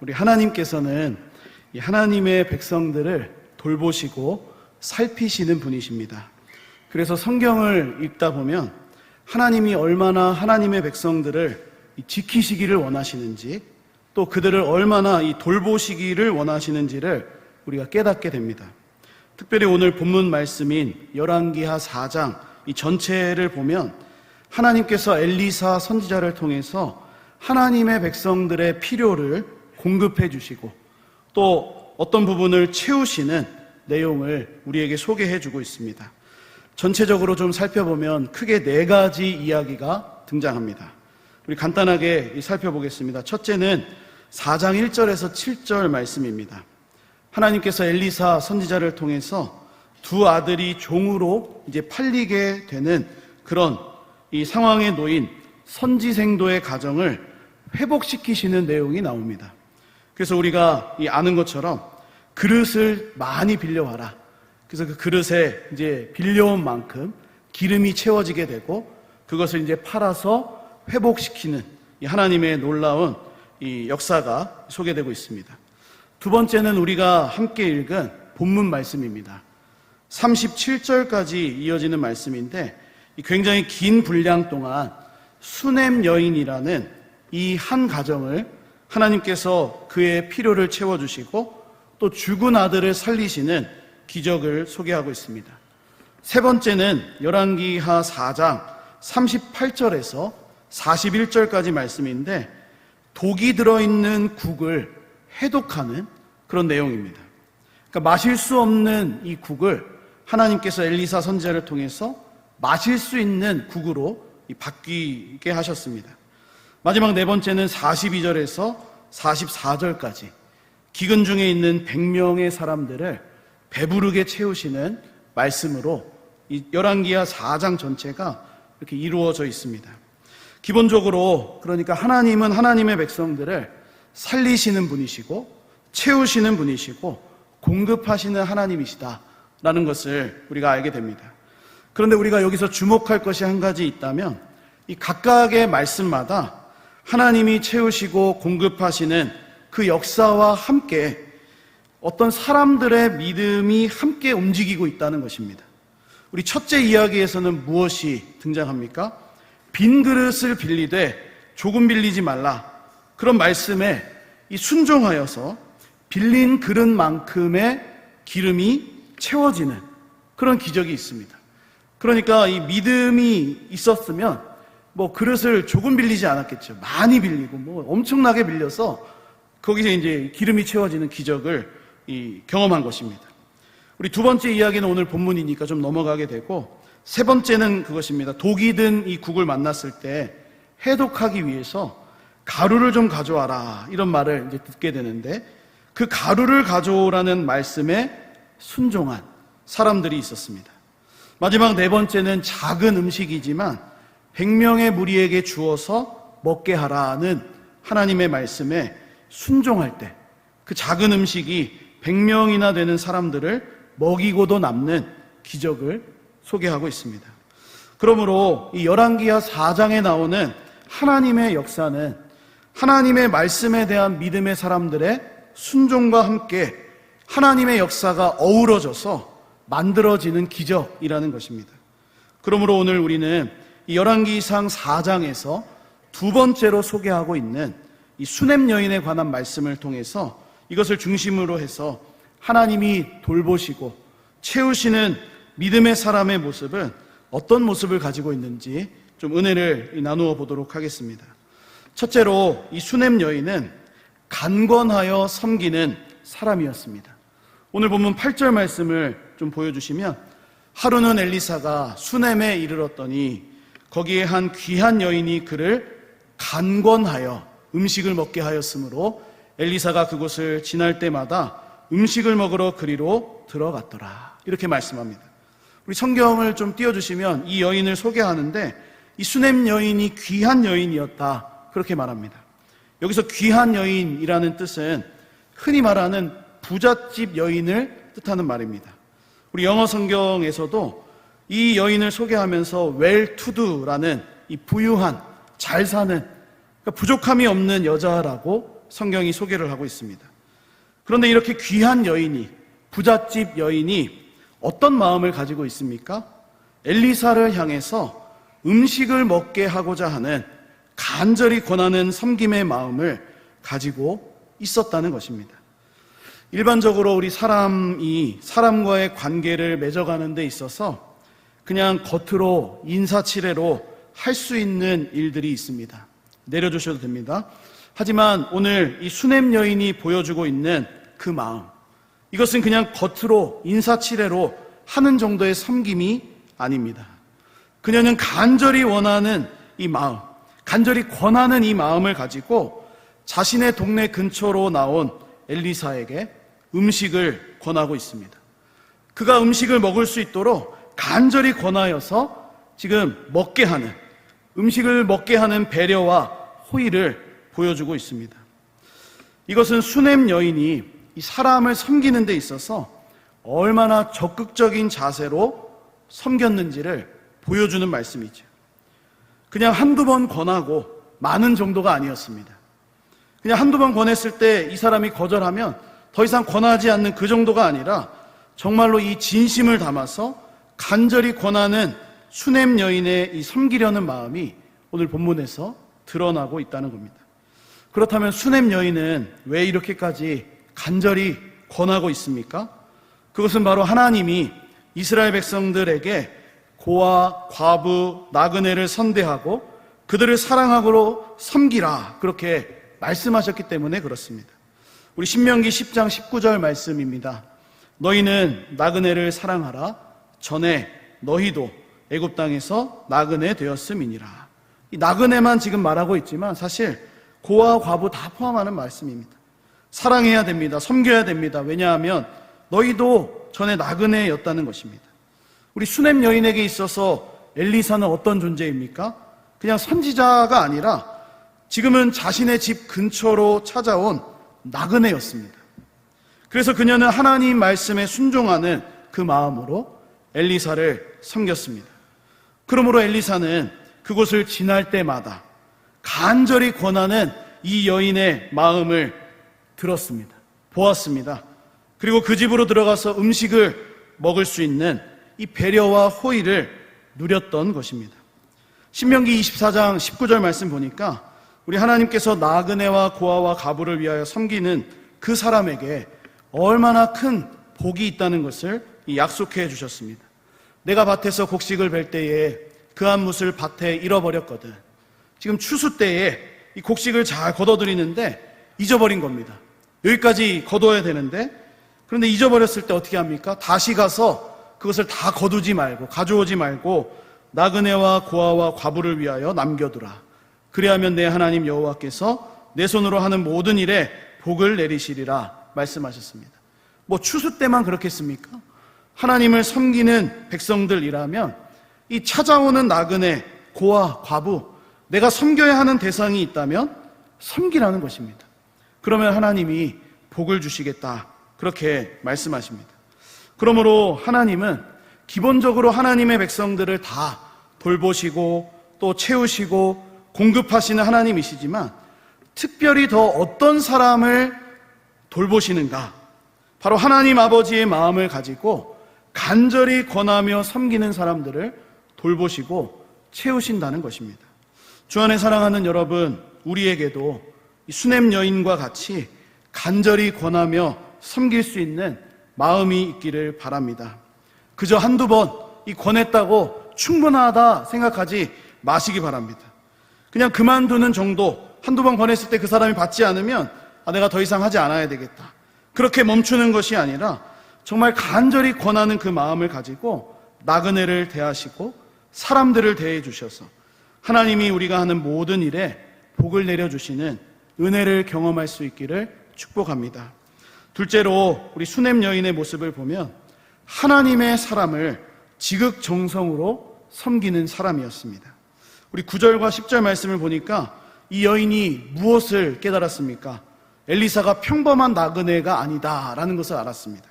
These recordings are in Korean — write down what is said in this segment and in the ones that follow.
우리 하나님께서는 이 하나님의 백성들을 돌보시고 살피시는 분이십니다. 그래서 성경을 읽다 보면 하나님이 얼마나 하나님의 백성들을 지키시기를 원하시는지, 또 그들을 얼마나 돌보시기를 원하시는지를 우리가 깨닫게 됩니다. 특별히 오늘 본문 말씀인 열왕기하 4장 이 전체를 보면 하나님께서 엘리사 선지자를 통해서 하나님의 백성들의 필요를 공급해 주시고 또 어떤 부분을 채우시는 내용을 우리에게 소개해 주고 있습니다. 전체적으로 좀 살펴보면 크게 4가지 이야기가 등장합니다. 우리 간단하게 살펴보겠습니다. 첫째는 4장 1절에서 7절 말씀입니다. 하나님께서 엘리사 선지자를 통해서 두 아들이 종으로 이제 팔리게 되는 그런 이 상황에 놓인 선지생도의 가정을 회복시키시는 내용이 나옵니다. 그래서 우리가 아는 것처럼 그릇을 많이 빌려와라. 그래서 그 그릇에 이제 빌려온 만큼 기름이 채워지게 되고 그것을 이제 팔아서 회복시키는 이 하나님의 놀라운 이 역사가 소개되고 있습니다. 두 번째는 우리가 함께 읽은 본문 말씀입니다. 37절까지 이어지는 말씀인데 굉장히 긴 분량 동안 수넴 여인이라는 이 한 가정을 하나님께서 그의 필요를 채워주시고 또 죽은 아들을 살리시는 기적을 소개하고 있습니다. 세 번째는 열왕기하 4장 38절에서 41절까지 말씀인데 독이 들어있는 국을 해독하는 그런 내용입니다. 그러니까 마실 수 없는 이 국을 하나님께서 엘리사 선지자를 통해서 마실 수 있는 국으로 바뀌게 하셨습니다. 마지막 네 번째는 42절에서 44절까지 기근 중에 있는 100명의 사람들을 배부르게 채우시는 말씀으로 이 열왕기하 4장 전체가 이렇게 이루어져 있습니다. 기본적으로 그러니까 하나님은 하나님의 백성들을 살리시는 분이시고 채우시는 분이시고 공급하시는 하나님이시다라는 것을 우리가 알게 됩니다. 그런데 우리가 여기서 주목할 것이 한 가지 있다면 이 각각의 말씀마다 하나님이 채우시고 공급하시는 그 역사와 함께 어떤 사람들의 믿음이 함께 움직이고 있다는 것입니다. 우리 첫째 이야기에서는 무엇이 등장합니까? 빈 그릇을 빌리되 조금 빌리지 말라. 그런 말씀에 이 순종하여서 빌린 그릇만큼의 기름이 채워지는 그런 기적이 있습니다. 그러니까 이 믿음이 있었으면 그릇을 조금 빌리지 않았겠죠. 많이 빌리고 엄청나게 빌려서 거기서 이제 기름이 채워지는 기적을 경험한 것입니다. 우리 두 번째 이야기는 오늘 본문이니까 좀 넘어가게 되고, 세 번째는 그것입니다. 독이 든 이 국을 만났을 때 해독하기 위해서 가루를 좀 가져와라, 이런 말을 이제 듣게 되는데 그 가루를 가져오라는 말씀에 순종한 사람들이 있었습니다. 마지막 네 번째는 작은 음식이지만 100명의 무리에게 주어서 먹게 하라는 하나님의 말씀에 순종할 때 그 작은 음식이 100명이나 되는 사람들을 먹이고도 남는 기적을 소개하고 있습니다. 그러므로 이 열왕기하 4장에 나오는 하나님의 역사는 하나님의 말씀에 대한 믿음의 사람들의 순종과 함께 하나님의 역사가 어우러져서 만들어지는 기적이라는 것입니다. 그러므로 오늘 우리는 이 열왕기상 4장에서 두 번째로 소개하고 있는 이 수넴 여인에 관한 말씀을 통해서 이것을 중심으로 해서 하나님이 돌보시고 채우시는 믿음의 사람의 모습은 어떤 모습을 가지고 있는지 좀 은혜를 나누어 보도록 하겠습니다. 첫째로 이 수넴 여인은 간권하여 섬기는 사람이었습니다. 오늘 본문 8절 말씀을 좀 보여주시면, 하루는 엘리사가 수넴에 이르렀더니 거기에 한 귀한 여인이 그를 간권하여 음식을 먹게 하였으므로 엘리사가 그곳을 지날 때마다 음식을 먹으러 그리로 들어갔더라. 이렇게 말씀합니다. 우리 성경을 좀 띄워주시면 이 여인을 소개하는데 이 수넴 여인이 귀한 여인이었다, 그렇게 말합니다. 여기서 귀한 여인이라는 뜻은 흔히 말하는 부잣집 여인을 뜻하는 말입니다. 우리 영어 성경에서도 이 여인을 소개하면서 well-to-do라는 이 부유한, 잘 사는, 그러니까 부족함이 없는 여자라고 성경이 소개를 하고 있습니다. 그런데 이렇게 귀한 여인이, 부잣집 여인이 어떤 마음을 가지고 있습니까? 엘리사를 향해서 음식을 먹게 하고자 하는 간절히 권하는 섬김의 마음을 가지고 있었다는 것입니다. 일반적으로 우리 사람이 사람과의 관계를 맺어가는 데 있어서 그냥 겉으로 인사치레로 할 수 있는 일들이 있습니다. 내려주셔도 됩니다. 하지만 오늘 이 수냄 여인이 보여주고 있는 그 마음, 이것은 그냥 겉으로 인사치레로 하는 정도의 섬김이 아닙니다. 그녀는 간절히 원하는 이 마음, 간절히 권하는 이 마음을 가지고 자신의 동네 근처로 나온 엘리사에게 음식을 권하고 있습니다. 그가 음식을 먹을 수 있도록 간절히 권하여서 지금 먹게 하는, 음식을 먹게 하는 배려와 호의를 보여주고 있습니다. 이것은 수냄 여인이 이 사람을 섬기는 데 있어서 얼마나 적극적인 자세로 섬겼는지를 보여주는 말씀이죠. 그냥 한두 번 권하고 많은 정도가 아니었습니다. 그냥 한두 번 권했을 때 이 사람이 거절하면 더 이상 권하지 않는 그 정도가 아니라 정말로 이 진심을 담아서 간절히 권하는 수냄 여인의 이 섬기려는 마음이 오늘 본문에서 드러나고 있다는 겁니다. 그렇다면 수냄 여인은 왜 이렇게까지 간절히 권하고 있습니까? 그것은 바로 하나님이 이스라엘 백성들에게 고아, 과부, 나그네를 선대하고 그들을 사랑하고 섬기라, 그렇게 말씀하셨기 때문에 그렇습니다. 우리 신명기 10장 19절 말씀입니다. 너희는 나그네를 사랑하라. 전에 너희도 애굽 땅에서 나그네 되었음이니라. 이 나그네만 지금 말하고 있지만 사실 고아, 과부 다 포함하는 말씀입니다. 사랑해야 됩니다. 섬겨야 됩니다. 왜냐하면 너희도 전에 나그네였다는 것입니다. 우리 수냄 여인에게 있어서 엘리사는 어떤 존재입니까? 그냥 선지자가 아니라 지금은 자신의 집 근처로 찾아온 나그네였습니다. 그래서 그녀는 하나님 말씀에 순종하는 그 마음으로 엘리사를 섬겼습니다. 그러므로 엘리사는 그곳을 지날 때마다 간절히 권하는 이 여인의 마음을 들었습니다. 보았습니다. 그리고 그 집으로 들어가서 음식을 먹을 수 있는 이 배려와 호의를 누렸던 것입니다. 신명기 24장 19절 말씀 보니까 우리 하나님께서 나그네와 고아와 과부를 위하여 섬기는 그 사람에게 얼마나 큰 복이 있다는 것을 약속해 주셨습니다. 내가 밭에서 곡식을 벨 때에 그 한 뭇을 밭에 잃어버렸거든. 지금 추수 때에 이 곡식을 잘 걷어들이는데 잊어버린 겁니다. 여기까지 거둬야 되는데, 그런데 잊어버렸을 때 어떻게 합니까? 다시 가서 그것을 다 거두지 말고, 가져오지 말고 나그네와 고아와 과부를 위하여 남겨두라. 그리하면 내 하나님 여호와께서 내 손으로 하는 모든 일에 복을 내리시리라 말씀하셨습니다. 뭐 추수 때만 그렇겠습니까? 하나님을 섬기는 백성들이라면 이 찾아오는 나그네, 고아, 과부, 내가 섬겨야 하는 대상이 있다면 섬기라는 것입니다. 그러면 하나님이 복을 주시겠다, 그렇게 말씀하십니다. 그러므로 하나님은 기본적으로 하나님의 백성들을 다 돌보시고 또 채우시고 공급하시는 하나님이시지만 특별히 더 어떤 사람을 돌보시는가, 바로 하나님 아버지의 마음을 가지고 간절히 권하며 섬기는 사람들을 돌보시고 채우신다는 것입니다. 주 안에 사랑하는 여러분, 우리에게도 이 수냄 여인과 같이 간절히 권하며 섬길 수 있는 마음이 있기를 바랍니다. 그저 한두 번 이 권했다고 충분하다 생각하지 마시기 바랍니다. 그냥 그만두는 정도, 한두 번 권했을 때 그 사람이 받지 않으면 내가 더 이상 하지 않아야 되겠다, 그렇게 멈추는 것이 아니라 정말 간절히 권하는 그 마음을 가지고 나그네를 대하시고 사람들을 대해 주셔서 하나님이 우리가 하는 모든 일에 복을 내려주시는 은혜를 경험할 수 있기를 축복합니다. 둘째로 우리 수냄 여인의 모습을 보면 하나님의 사람을 지극정성으로 섬기는 사람이었습니다. 우리 9절과 10절 말씀을 보니까 이 여인이 무엇을 깨달았습니까? 엘리사가 평범한 나그네가 아니다라는 것을 알았습니다.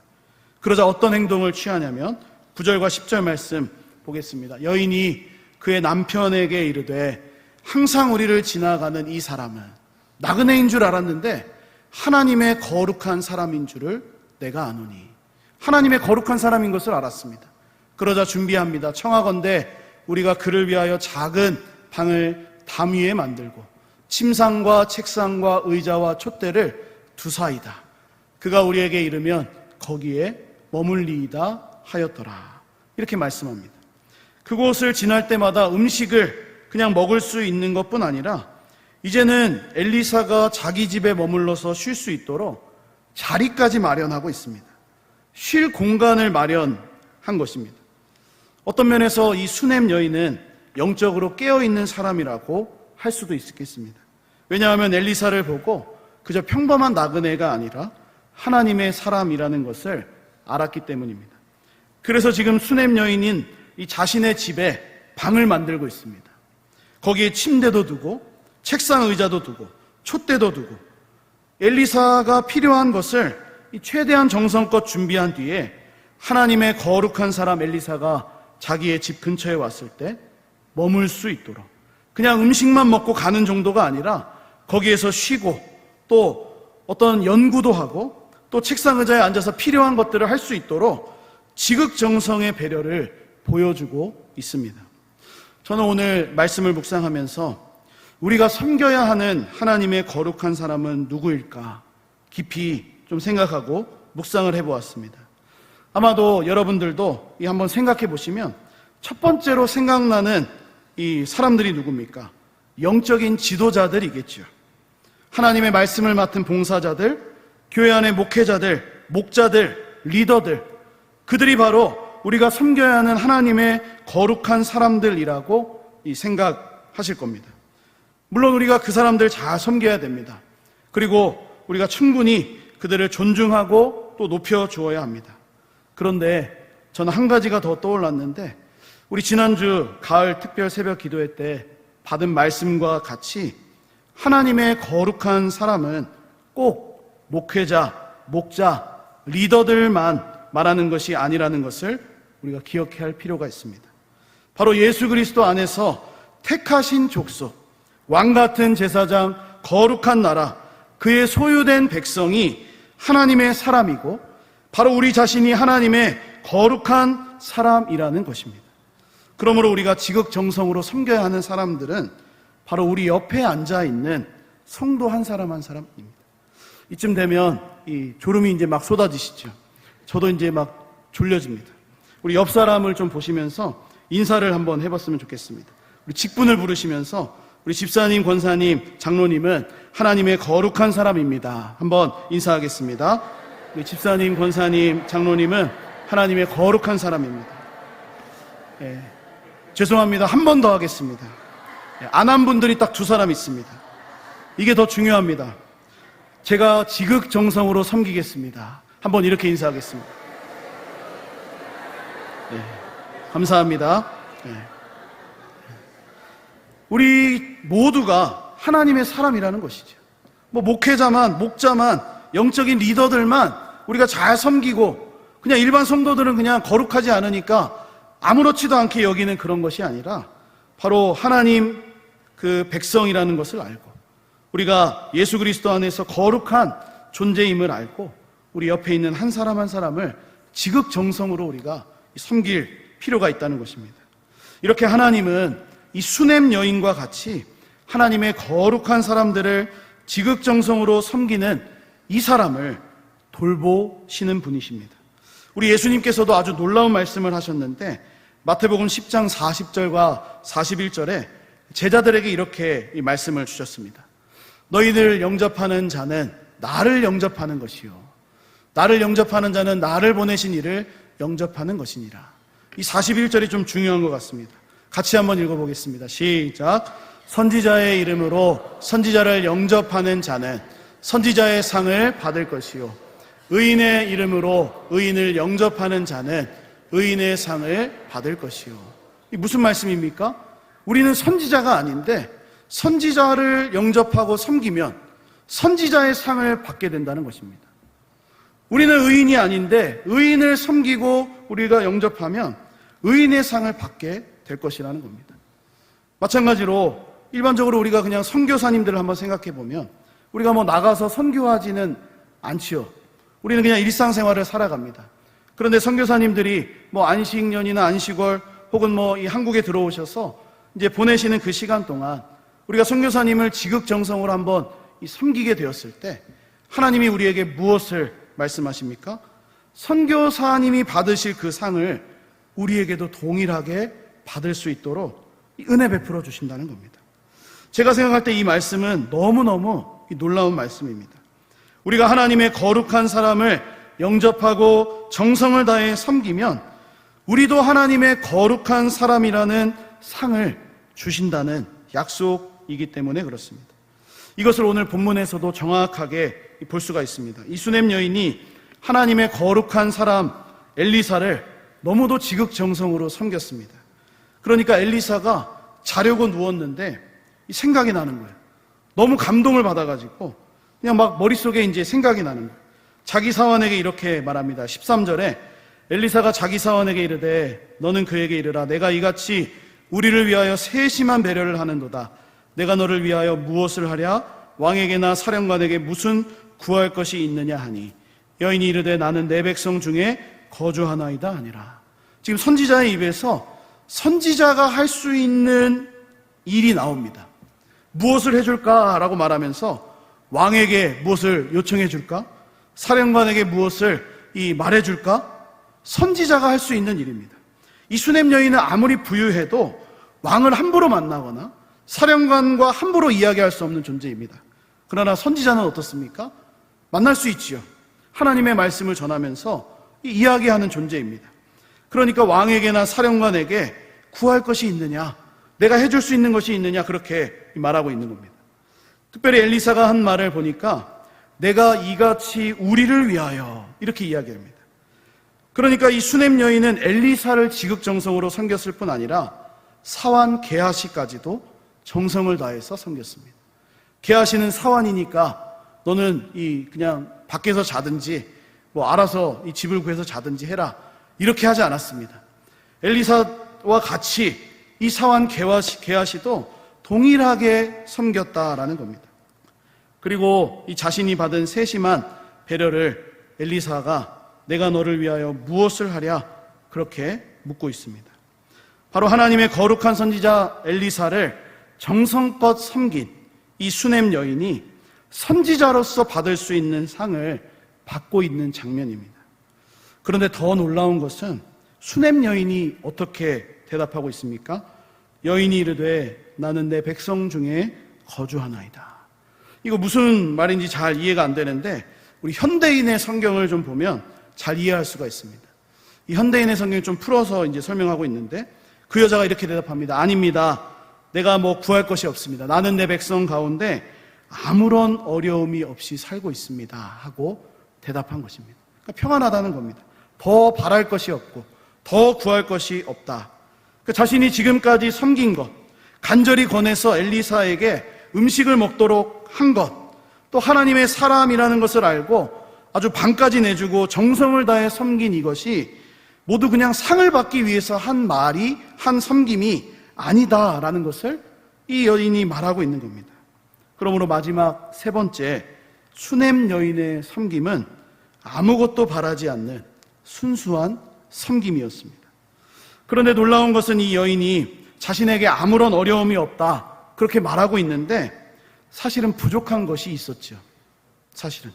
그러자 어떤 행동을 취하냐면 9절과 10절 말씀 보겠습니다. 여인이 그의 남편에게 이르되 항상 우리를 지나가는 이 사람은 나그네인 줄 알았는데 하나님의 거룩한 사람인 줄을 내가 아노니. 하나님의 거룩한 사람인 것을 알았습니다. 그러자 준비합니다. 청하건대 우리가 그를 위하여 작은 방을 담 위에 만들고 침상과 책상과 의자와 촛대를 두사이다. 그가 우리에게 이르면 거기에 머물리이다 하였더라. 이렇게 말씀합니다. 그곳을 지날 때마다 음식을 그냥 먹을 수 있는 것뿐 아니라 이제는 엘리사가 자기 집에 머물러서 쉴 수 있도록 자리까지 마련하고 있습니다. 쉴 공간을 마련한 것입니다. 어떤 면에서 이 수넴 여인은 영적으로 깨어있는 사람이라고 할 수도 있겠습니다. 왜냐하면 엘리사를 보고 그저 평범한 나그네가 아니라 하나님의 사람이라는 것을 알았기 때문입니다. 그래서 지금 수넴 여인인 이 자신의 집에 방을 만들고 있습니다. 거기에 침대도 두고 책상 의자도 두고 촛대도 두고 엘리사가 필요한 것을 최대한 정성껏 준비한 뒤에 하나님의 거룩한 사람 엘리사가 자기의 집 근처에 왔을 때 머물 수 있도록, 그냥 음식만 먹고 가는 정도가 아니라 거기에서 쉬고 또 어떤 연구도 하고 또 책상 의자에 앉아서 필요한 것들을 할 수 있도록 지극정성의 배려를 보여주고 있습니다. 저는 오늘 말씀을 묵상하면서 우리가 섬겨야 하는 하나님의 거룩한 사람은 누구일까 깊이 좀 생각하고 묵상을 해보았습니다. 아마도 여러분들도 한번 생각해 보시면 첫 번째로 생각나는 이 사람들이 누굽니까? 영적인 지도자들이겠죠. 하나님의 말씀을 맡은 봉사자들, 교회 안의 목회자들, 목자들, 리더들, 그들이 바로 우리가 섬겨야 하는 하나님의 거룩한 사람들이라고 생각하실 겁니다. 물론 우리가 그 사람들 잘 섬겨야 됩니다. 그리고 우리가 충분히 그들을 존중하고 또 높여주어야 합니다. 그런데 저는 한 가지가 더 떠올랐는데, 우리 지난주 가을 특별 새벽 기도회 때 받은 말씀과 같이 하나님의 거룩한 사람은 꼭 목회자, 목자, 리더들만 말하는 것이 아니라는 것을 우리가 기억해야 할 필요가 있습니다. 바로 예수 그리스도 안에서 택하신 족속, 왕같은 제사장, 거룩한 나라, 그의 소유된 백성이 하나님의 사람이고 바로 우리 자신이 하나님의 거룩한 사람이라는 것입니다. 그러므로 우리가 지극정성으로 섬겨야 하는 사람들은 바로 우리 옆에 앉아있는 성도 한 사람 한 사람입니다. 이쯤 되면 이 졸음이 이제 막 쏟아지시죠. 저도 이제 막 졸려집니다. 우리 옆 사람을 좀 보시면서 인사를 한번 해봤으면 좋겠습니다. 우리 직분을 부르시면서 우리 집사님, 권사님, 장로님은 하나님의 거룩한 사람입니다. 한번 인사하겠습니다. 우리 집사님, 권사님, 장로님은 하나님의 거룩한 사람입니다. 예, 죄송합니다. 한 번 더 하겠습니다. 안 한 분들이 딱 2사람 있습니다. 이게 더 중요합니다. 제가 지극정성으로 섬기겠습니다. 한번 이렇게 인사하겠습니다. 네, 감사합니다. 네. 우리 모두가 하나님의 사람이라는 것이죠. 목회자만, 목자만, 영적인 리더들만 우리가 잘 섬기고 그냥 일반 성도들은 그냥 거룩하지 않으니까 아무렇지도 않게 여기는 그런 것이 아니라 바로 하나님 그 백성이라는 것을 알고 우리가 예수 그리스도 안에서 거룩한 존재임을 알고 우리 옆에 있는 한 사람 한 사람을 지극정성으로 우리가 섬길 필요가 있다는 것입니다. 이렇게 하나님은 이 수넴 여인과 같이 하나님의 거룩한 사람들을 지극정성으로 섬기는 이 사람을 돌보시는 분이십니다. 우리 예수님께서도 아주 놀라운 말씀을 하셨는데 마태복음 10장 40절과 41절에 제자들에게 이렇게 이 말씀을 주셨습니다. 너희들 영접하는 자는 나를 영접하는 것이요 나를 영접하는 자는 나를 보내신 이를 영접하는 것이니라. 이 41절이 좀 중요한 것 같습니다. 같이 한번 읽어보겠습니다. 시작. 선지자의 이름으로 선지자를 영접하는 자는 선지자의 상을 받을 것이요 의인의 이름으로 의인을 영접하는 자는 의인의 상을 받을 것이요. 이 무슨 말씀입니까? 우리는 선지자가 아닌데 선지자를 영접하고 섬기면 선지자의 상을 받게 된다는 것입니다. 우리는 의인이 아닌데 의인을 섬기고 우리가 영접하면 의인의 상을 받게 될 것이라는 겁니다. 마찬가지로 일반적으로 우리가 그냥 선교사님들을 한번 생각해 보면 우리가 뭐 나가서 선교하지는 않지요. 우리는 그냥 일상생활을 살아갑니다. 그런데 선교사님들이 뭐 안식년이나 안식월 혹은 뭐 이 한국에 들어오셔서 이제 보내시는 그 시간 동안 우리가 선교사님을 지극정성으로 한번 섬기게 되었을 때 하나님이 우리에게 무엇을 말씀하십니까? 선교사님이 받으실 그 상을 우리에게도 동일하게 받을 수 있도록 은혜 베풀어 주신다는 겁니다. 제가 생각할 때 이 말씀은 너무너무 놀라운 말씀입니다. 우리가 하나님의 거룩한 사람을 영접하고 정성을 다해 섬기면 우리도 하나님의 거룩한 사람이라는 상을 주신다는 약속이기 때문에 그렇습니다. 이것을 오늘 본문에서도 정확하게 볼 수가 있습니다. 이 수넴 여인이 하나님의 거룩한 사람 엘리사를 너무도 지극정성으로 섬겼습니다. 그러니까 엘리사가 자려고 누웠는데 생각이 나는 거예요. 너무 감동을 받아가지고 그냥 막 머릿속에 이제 생각이 나는 거예요. 자기 사환에게 이렇게 말합니다. 13절에 엘리사가 자기 사환에게 이르되 너는 그에게 이르라 내가 이같이 우리를 위하여 세심한 배려를 하는도다. 내가 너를 위하여 무엇을 하랴? 왕에게나 사령관에게 무슨 구할 것이 있느냐 하니 여인이 이르되 나는 내 백성 중에 거주하나이다 하니라. 지금 선지자의 입에서 선지자가 할 수 있는 일이 나옵니다. 무엇을 해줄까라고 말하면서 왕에게 무엇을 요청해 줄까? 사령관에게 무엇을 말해줄까? 선지자가 할 수 있는 일입니다. 이 수넴 여인은 아무리 부유해도 왕을 함부로 만나거나 사령관과 함부로 이야기할 수 없는 존재입니다. 그러나 선지자는 어떻습니까? 만날 수 있지요. 하나님의 말씀을 전하면서 이야기하는 존재입니다. 그러니까 왕에게나 사령관에게 구할 것이 있느냐, 내가 해줄 수 있는 것이 있느냐, 그렇게 말하고 있는 겁니다. 특별히 엘리사가 한 말을 보니까 내가 이같이 우리를 위하여 이렇게 이야기합니다. 그러니까 이 수넴 여인은 엘리사를 지극정성으로 섬겼을 뿐 아니라 사환 게하시까지도 정성을 다해서 섬겼습니다. 게하시는 사환이니까 너는 그냥 밖에서 자든지 뭐 알아서 이 집을 구해서 자든지 해라, 이렇게 하지 않았습니다. 엘리사와 같이 이 사환 게하시도 동일하게 섬겼다라는 겁니다. 그리고 이 자신이 받은 세심한 배려를 엘리사가 내가 너를 위하여 무엇을 하랴? 그렇게 묻고 있습니다. 바로 하나님의 거룩한 선지자 엘리사를 정성껏 섬긴 이 수넴 여인이 선지자로서 받을 수 있는 상을 받고 있는 장면입니다. 그런데 더 놀라운 것은 수넴 여인이 어떻게 대답하고 있습니까? 여인이 이르되 나는 내 백성 중에 거주하나이다. 이거 무슨 말인지 잘 이해가 안 되는데 우리 현대인의 성경을 좀 보면 잘 이해할 수가 있습니다. 이 현대인의 성경을 좀 풀어서 이제 설명하고 있는데 그 여자가 이렇게 대답합니다. 아닙니다. 내가 뭐 구할 것이 없습니다. 나는 내 백성 가운데 아무런 어려움이 없이 살고 있습니다. 하고 대답한 것입니다. 그러니까 평안하다는 겁니다. 더 바랄 것이 없고 더 구할 것이 없다. 그러니까 자신이 지금까지 섬긴 것, 간절히 권해서 엘리사에게 음식을 먹도록 한 것, 또 하나님의 사람이라는 것을 알고 아주 반까지 내주고 정성을 다해 섬긴 이것이 모두 그냥 상을 받기 위해서 한 말이, 한 섬김이 아니다라는 것을 이 여인이 말하고 있는 겁니다. 그러므로 마지막 세 번째, 수넴 여인의 섬김은 아무것도 바라지 않는 순수한 섬김이었습니다. 그런데 놀라운 것은 이 여인이 자신에게 아무런 어려움이 없다, 그렇게 말하고 있는데 사실은 부족한 것이 있었죠. 사실은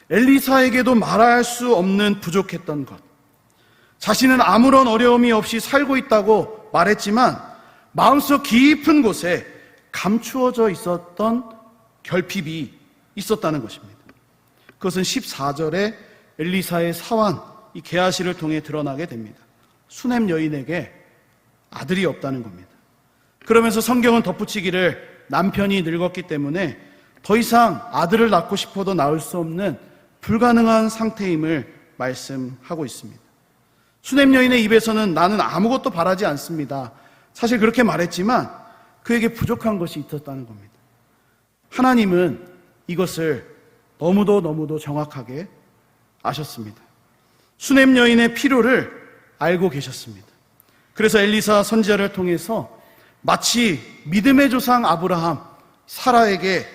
엘리사에게도 말할 수 없는 부족했던 것, 자신은 아무런 어려움이 없이 살고 있다고 말했지만 마음속 깊은 곳에 감추어져 있었던 결핍이 있었다는 것입니다. 그것은 14절에 엘리사의 사환 이 게하시를 통해 드러나게 됩니다. 수넴 여인에게 아들이 없다는 겁니다. 그러면서 성경은 덧붙이기를 남편이 늙었기 때문에 더 이상 아들을 낳고 싶어도 낳을 수 없는 불가능한 상태임을 말씀하고 있습니다. 수넴 여인의 입에서는 나는 아무것도 바라지 않습니다. 사실 그렇게 말했지만 그에게 부족한 것이 있었다는 겁니다. 하나님은 이것을 너무도 정확하게 아셨습니다. 수넴 여인의 필요를 알고 계셨습니다. 그래서 엘리사 선지자를 통해서 마치 믿음의 조상 아브라함, 사라에게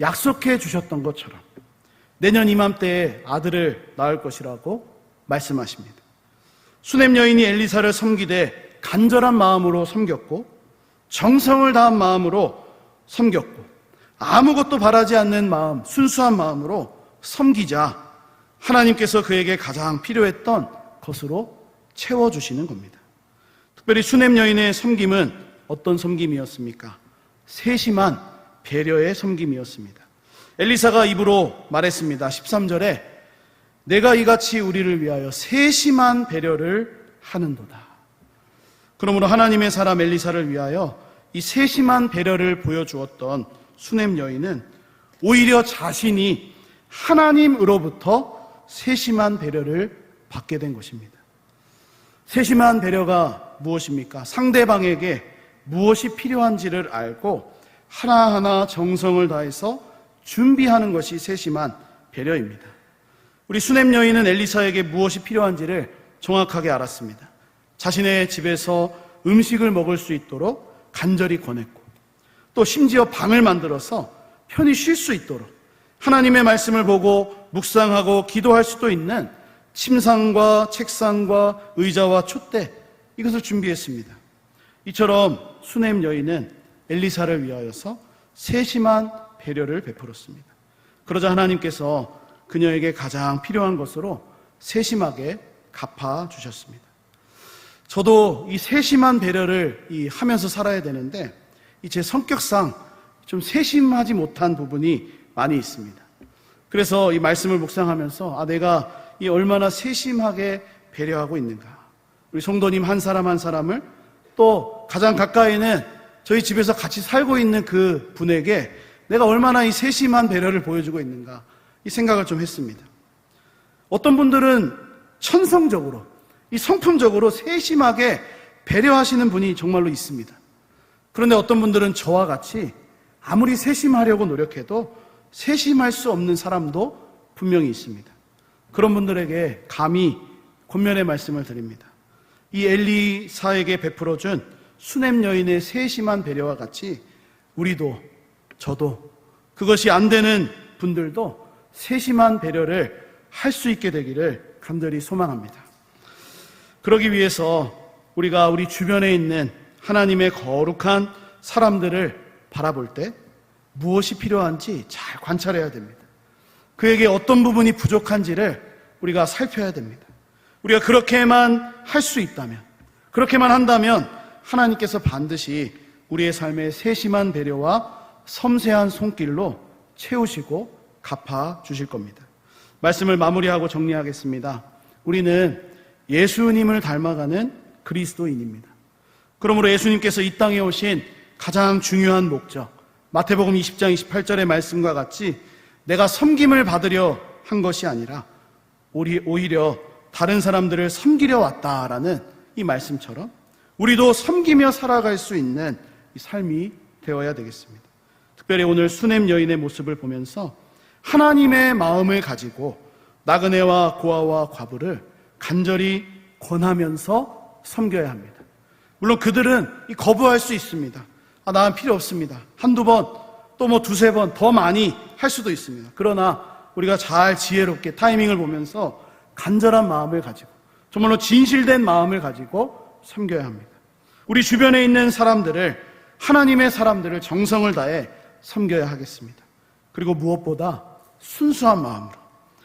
약속해 주셨던 것처럼 내년 이맘때에 아들을 낳을 것이라고 말씀하십니다. 수넴 여인이 엘리사를 섬기되 간절한 마음으로 섬겼고 정성을 다한 마음으로 섬겼고 아무것도 바라지 않는 마음, 순수한 마음으로 섬기자 하나님께서 그에게 가장 필요했던 것으로 채워주시는 겁니다. 특별히 수넴 여인의 섬김은 어떤 섬김이었습니까? 세심한 배려의 섬김이었습니다. 엘리사가 입으로 말했습니다. 13절에 내가 이같이 우리를 위하여 세심한 배려를 하는도다. 그러므로 하나님의 사람 엘리사를 위하여 이 세심한 배려를 보여주었던 수넴 여인은 오히려 자신이 하나님으로부터 세심한 배려를 받게 된 것입니다. 세심한 배려가 무엇입니까? 상대방에게 무엇이 필요한지를 알고 하나하나 정성을 다해서 준비하는 것이 세심한 배려입니다. 우리 수넴 여인은 엘리사에게 무엇이 필요한지를 정확하게 알았습니다. 자신의 집에서 음식을 먹을 수 있도록 간절히 권했고 또 심지어 방을 만들어서 편히 쉴 수 있도록 하나님의 말씀을 보고 묵상하고 기도할 수도 있는 침상과 책상과 의자와 촛대 이것을 준비했습니다. 이처럼 수넴 여인은 엘리사를 위하여서 세심한 배려를 베풀었습니다. 그러자 하나님께서 그녀에게 가장 필요한 것으로 세심하게 갚아주셨습니다. 저도 이 세심한 배려를 하면서 살아야 되는데 제 성격상 좀 세심하지 못한 부분이 많이 있습니다. 그래서 이 말씀을 묵상하면서 내가 얼마나 세심하게 배려하고 있는가. 우리 성도님 한 사람 한 사람을 또 가장 가까이는 저희 집에서 같이 살고 있는 그 분에게 내가 얼마나 이 세심한 배려를 보여주고 있는가 이 생각을 좀 했습니다. 어떤 분들은 천성적으로 이 성품적으로 세심하게 배려하시는 분이 정말로 있습니다. 그런데 어떤 분들은 저와 같이 아무리 세심하려고 노력해도 세심할 수 없는 사람도 분명히 있습니다. 그런 분들에게 감히 권면의 말씀을 드립니다. 이 엘리사에게 베풀어준 수넴 여인의 세심한 배려와 같이 우리도 저도 그것이 안 되는 분들도 세심한 배려를 할 수 있게 되기를 간절히 소망합니다. 그러기 위해서 우리가 우리 주변에 있는 하나님의 거룩한 사람들을 바라볼 때 무엇이 필요한지 잘 관찰해야 됩니다. 그에게 어떤 부분이 부족한지를 우리가 살펴야 됩니다. 우리가 그렇게만 할 수 있다면, 그렇게만 한다면 하나님께서 반드시 우리의 삶의 세심한 배려와 섬세한 손길로 채우시고 갚아주실 겁니다. 말씀을 마무리하고 정리하겠습니다. 우리는 예수님을 닮아가는 그리스도인입니다. 그러므로 예수님께서 이 땅에 오신 가장 중요한 목적, 마태복음 20장 28절의 말씀과 같이 내가 섬김을 받으려 한 것이 아니라 오히려 다른 사람들을 섬기려 왔다라는 이 말씀처럼 우리도 섬기며 살아갈 수 있는 이 삶이 되어야 되겠습니다. 특별히 오늘 수넴 여인의 모습을 보면서 하나님의 마음을 가지고 나그네와 고아와 과부를 간절히 권하면서 섬겨야 합니다. 물론 그들은 거부할 수 있습니다. 나는 필요 없습니다. 한두 번, 또 두세 번 더 많이 할 수도 있습니다. 그러나 우리가 잘 지혜롭게 타이밍을 보면서 간절한 마음을 가지고 정말로 진실된 마음을 가지고 섬겨야 합니다. 우리 주변에 있는 사람들을, 하나님의 사람들을 정성을 다해 섬겨야 하겠습니다. 그리고 무엇보다 순수한 마음으로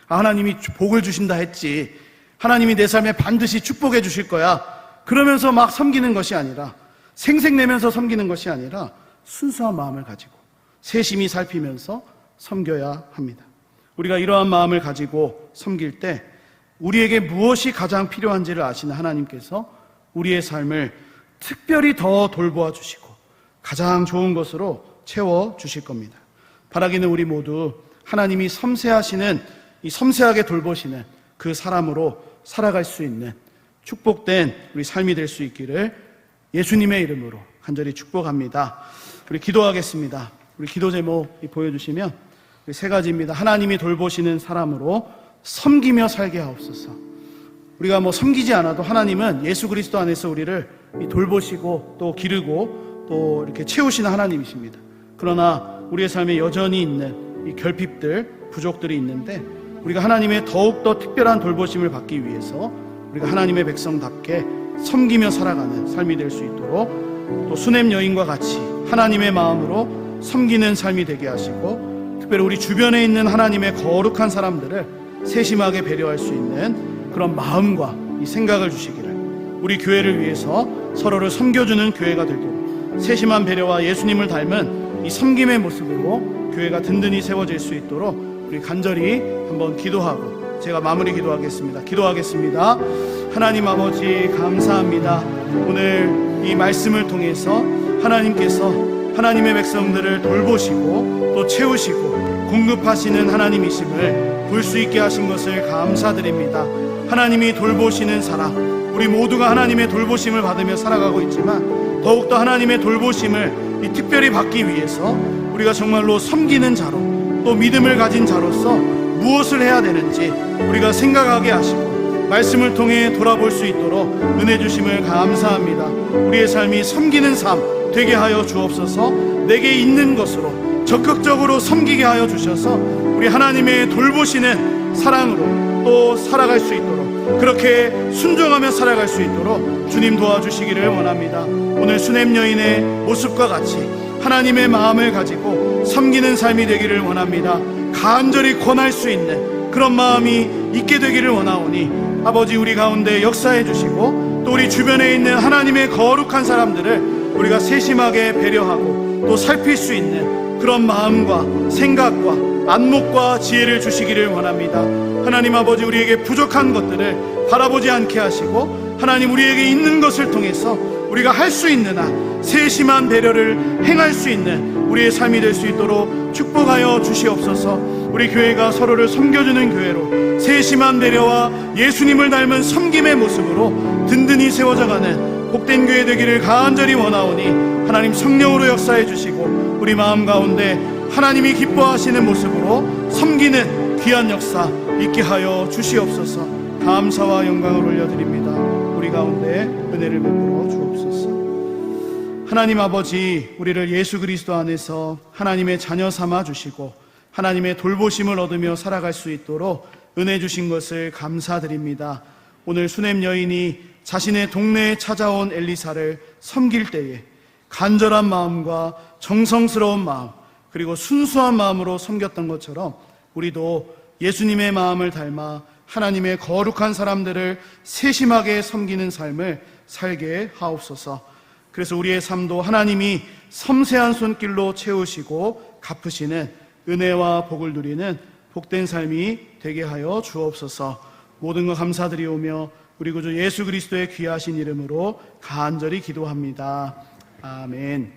하나님이 복을 주신다 했지, 하나님이 내 삶에 반드시 축복해 주실 거야, 그러면서 막 섬기는 것이 아니라, 생색내면서 섬기는 것이 아니라 순수한 마음을 가지고 세심히 살피면서 섬겨야 합니다. 우리가 이러한 마음을 가지고 섬길 때 우리에게 무엇이 가장 필요한지를 아시는 하나님께서 우리의 삶을 특별히 더 돌보아 주시고 가장 좋은 것으로 채워 주실 겁니다. 바라기는 우리 모두 하나님이 섬세하게 돌보시는 그 사람으로 살아갈 수 있는 축복된 우리 삶이 될 수 있기를 예수님의 이름으로 간절히 축복합니다. 우리 기도하겠습니다. 우리 기도 제목 보여주시면 세 가지입니다. 하나님이 돌보시는 사람으로 섬기며 살게 하옵소서. 우리가 섬기지 않아도 하나님은 예수 그리스도 안에서 우리를 돌보시고 또 기르고 또 이렇게 채우시는 하나님이십니다. 그러나 우리의 삶에 여전히 있는 이 결핍들, 부족들이 있는데 우리가 하나님의 더욱더 특별한 돌보심을 받기 위해서 우리가 하나님의 백성답게 섬기며 살아가는 삶이 될 수 있도록 또 수냄 여인과 같이 하나님의 마음으로 섬기는 삶이 되게 하시고 특별히 우리 주변에 있는 하나님의 거룩한 사람들을 세심하게 배려할 수 있는 그런 마음과 이 생각을 주시기를, 우리 교회를 위해서 서로를 섬겨주는 교회가 되도록 세심한 배려와 예수님을 닮은 이 섬김의 모습으로 교회가 든든히 세워질 수 있도록 우리 간절히 한번 기도하고 제가 마무리 기도하겠습니다. 하나님 아버지 감사합니다. 오늘 이 말씀을 통해서 하나님께서 하나님의 백성들을 돌보시고 또 채우시고 공급하시는 하나님이심을 볼 수 있게 하신 것을 감사드립니다. 하나님이 돌보시는 사람, 우리 모두가 하나님의 돌보심을 받으며 살아가고 있지만 더욱더 하나님의 돌보심을 특별히 받기 위해서 우리가 정말로 섬기는 자로 또 믿음을 가진 자로서 무엇을 해야 되는지 우리가 생각하게 하시고 말씀을 통해 돌아볼 수 있도록 은혜 주심을 감사합니다. 우리의 삶이 섬기는 삶 되게 하여 주옵소서. 내게 있는 것으로 적극적으로 섬기게 하여 주셔서 우리 하나님의 돌보시는 사랑으로 또 살아갈 수 있도록, 그렇게 순종하며 살아갈 수 있도록 주님 도와주시기를 원합니다. 오늘 수냄 여인의 모습과 같이 하나님의 마음을 가지고 섬기는 삶이 되기를 원합니다. 간절히 권할 수 있는 그런 마음이 있게 되기를 원하오니 아버지 우리 가운데 역사해 주시고 또 우리 주변에 있는 하나님의 거룩한 사람들을 우리가 세심하게 배려하고 또 살필 수 있는 그런 마음과 생각과 안목과 지혜를 주시기를 원합니다. 하나님 아버지 우리에게 부족한 것들을 바라보지 않게 하시고 하나님 우리에게 있는 것을 통해서 우리가 할 수 있는 한 세심한 배려를 행할 수 있는 우리의 삶이 될 수 있도록 축복하여 주시옵소서. 우리 교회가 서로를 섬겨주는 교회로 세심한 배려와 예수님을 닮은 섬김의 모습으로 든든히 세워져가는 복된 교회 되기를 간절히 원하오니 하나님 성령으로 역사해 주시고 우리 마음 가운데 하나님이 기뻐하시는 모습으로 섬기는 귀한 역사 있게 하여 주시옵소서. 감사와 영광을 올려드립니다. 우리 가운데 은혜를 베풀어 주옵소서. 하나님 아버지, 우리를 예수 그리스도 안에서 하나님의 자녀 삼아 주시고 하나님의 돌보심을 얻으며 살아갈 수 있도록 은혜 주신 것을 감사드립니다. 오늘 수냄 여인이 자신의 동네에 찾아온 엘리사를 섬길 때에 간절한 마음과 정성스러운 마음 그리고 순수한 마음으로 섬겼던 것처럼 우리도 예수님의 마음을 닮아 하나님의 거룩한 사람들을 세심하게 섬기는 삶을 살게 하옵소서. 그래서 우리의 삶도 하나님이 섬세한 손길로 채우시고 갚으시는 은혜와 복을 누리는 복된 삶이 되게 하여 주옵소서. 모든 것 감사드리오며 우리 구주 예수 그리스도의 귀하신 이름으로 간절히 기도합니다. 아멘.